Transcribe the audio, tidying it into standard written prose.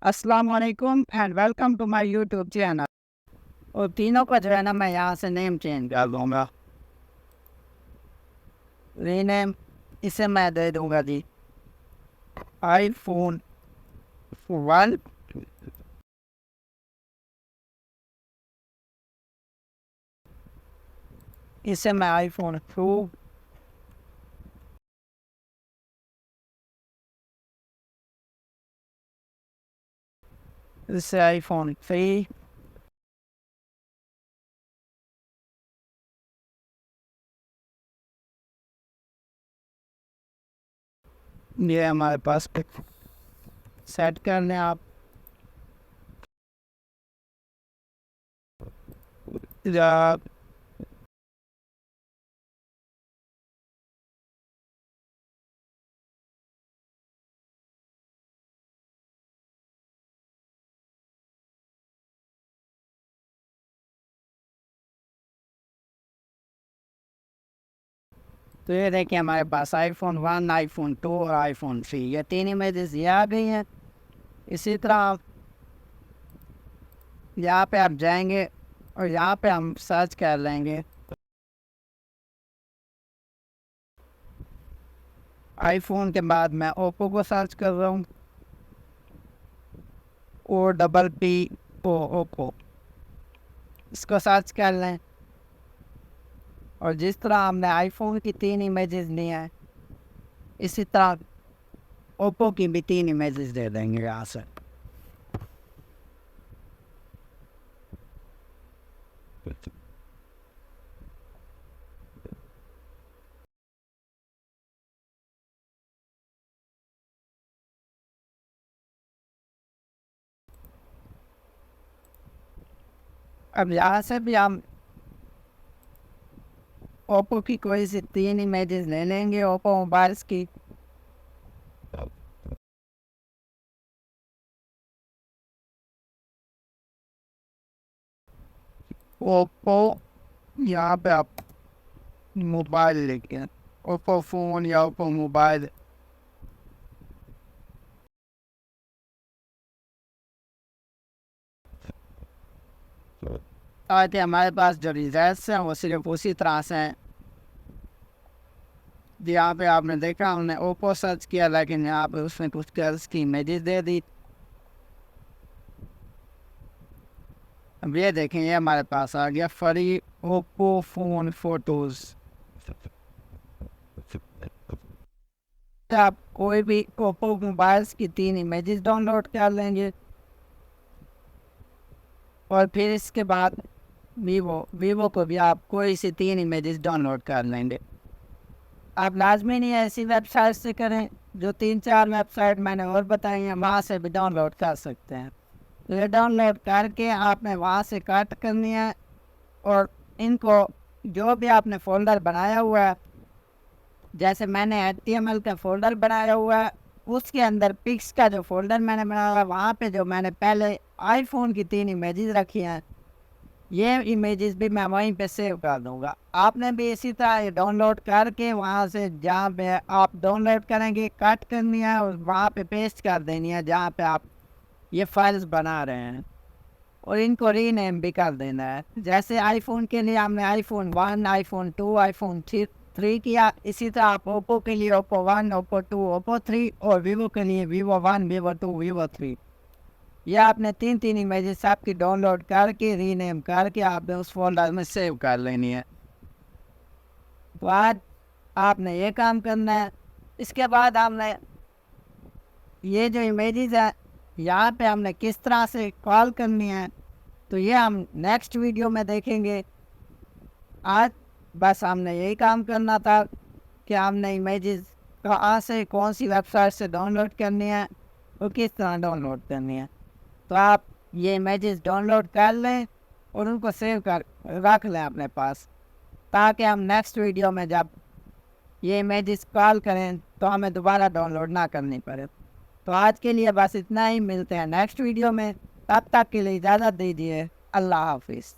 अस्सलाम वालेकुम and welcome to my YouTube channel. और तीनों का जो है ना मैं यहाँ से नेम चेंज कर दूँगा। रीनेम इसे मैं दे दूँगा जी iPhone 1। इसे मैं iPhone 2। इसे iPhone 3। ये हमारे पास सेट कर लें आप। या तो ये देखिए हमारे पास iPhone 1, iPhone 2 और iPhone 3 ये तीन इमेजेस ये आ गई हैं। इसी तरह यहाँ पे आप जाएंगे और यहाँ पे हम सर्च कर लेंगे आईफोन के बाद मैं ओप्पो को सर्च कर रहा हूँ। OPPO ओप्पो, इसको सर्च कर लें। और जिस तरह हमने आईफोन की तीन इमेजेस ली हैं इसी तरह ओप्पो की भी तीन इमेजेस दे देंगे यहाँ से। अब यहाँ से भी हम ओप्पो की कोई सी तीन इमेजेस ले लेंगे ओप्पो मोबाइल्स की। ओप्पो यहाँ पे आप मोबाइल लिखें, ओप्पो फ़ोन या ओप्पो मोबाइल। ताकि हमारे पास जो रिजल्ट्स हैं वो सिर्फ उसी तरह से हैं। यहाँ पे आपने देखा हमने ओप्पो सर्च किया लेकिन यहाँ पे उसने कुछ गर्ल्स की इमेजेस दे दी। अब ये देखें ये हमारे पास आ गया फ्री ओप्पो फ़ोन फ़ोटोज़। आप कोई भी ओप्पो मोबाइल्स की तीन इमेजेस डाउनलोड कर लेंगे और फिर इसके बाद वीवो को भी आप कोई सी तीन इमेजेस डाउनलोड कर लेंगे। आप लाजमी नहीं ऐसी वेबसाइट से करें, जो 3-4 वेबसाइट मैंने और बताई हैं वहाँ से भी डाउनलोड कर सकते हैं। तो ये डाउनलोड करके आपने वहाँ से कट करनी है और इनको जो भी आपने फ़ोल्डर बनाया हुआ है, जैसे मैंने HTML का फ़ोल्डर बनाया हुआ है उसके अंदर पिक्स का जो फ़ोल्डर मैंने बनाया हुआ है वहाँ पे जो मैंने पहले आईफोन की तीन इमेजेस रखी हैं ये इमेजेस भी मैं वहीं पे सेव कर दूँगा। आपने भी इसी तरह ये डाउनलोड करके वहाँ से जहाँ पे आप डाउनलोड करेंगे कट करनी है और वहाँ पे पेस्ट कर देनी है जहाँ पे आप ये फाइल्स बना रहे हैं और इनको रीनेम भी कर देना है। जैसे आईफोन के लिए हमने iPhone 1, iPhone 2, iPhone 3 किया, इसी तरह आप ओप्पो के लिए ओप्पो 1, ओप्पो 2, ओप्पो 3 और वीवो के लिए वीवो 1, वीवो 2, वीवो 3। यह आपने तीन इमेजेस आपकी डाउनलोड करके रीनेम करके आपने उस फोल्डर में सेव कर लेनी है। तो आज आपने ये काम करना है। इसके बाद हमने ये जो इमेजेस है यहाँ पे हमने किस तरह से कॉल करनी है तो ये हम नेक्स्ट वीडियो में देखेंगे। आज बस हमने यही काम करना था कि हमने इमेजेस कहाँ से कौन सी वेबसाइट से डाउनलोड करनी है और किस तरह डाउनलोड करनी है। तो आप ये इमेजेस डाउनलोड कर लें और उनको सेव कर रख लें अपने पास, ताकि हम नेक्स्ट वीडियो में जब ये इमेजेस कॉल करें तो हमें दोबारा डाउनलोड ना करनी पड़े। तो आज के लिए बस इतना ही, मिलते हैं नेक्स्ट वीडियो में। तब तक के लिए इजाज़त दीजिए। अल्लाह हाफिज़।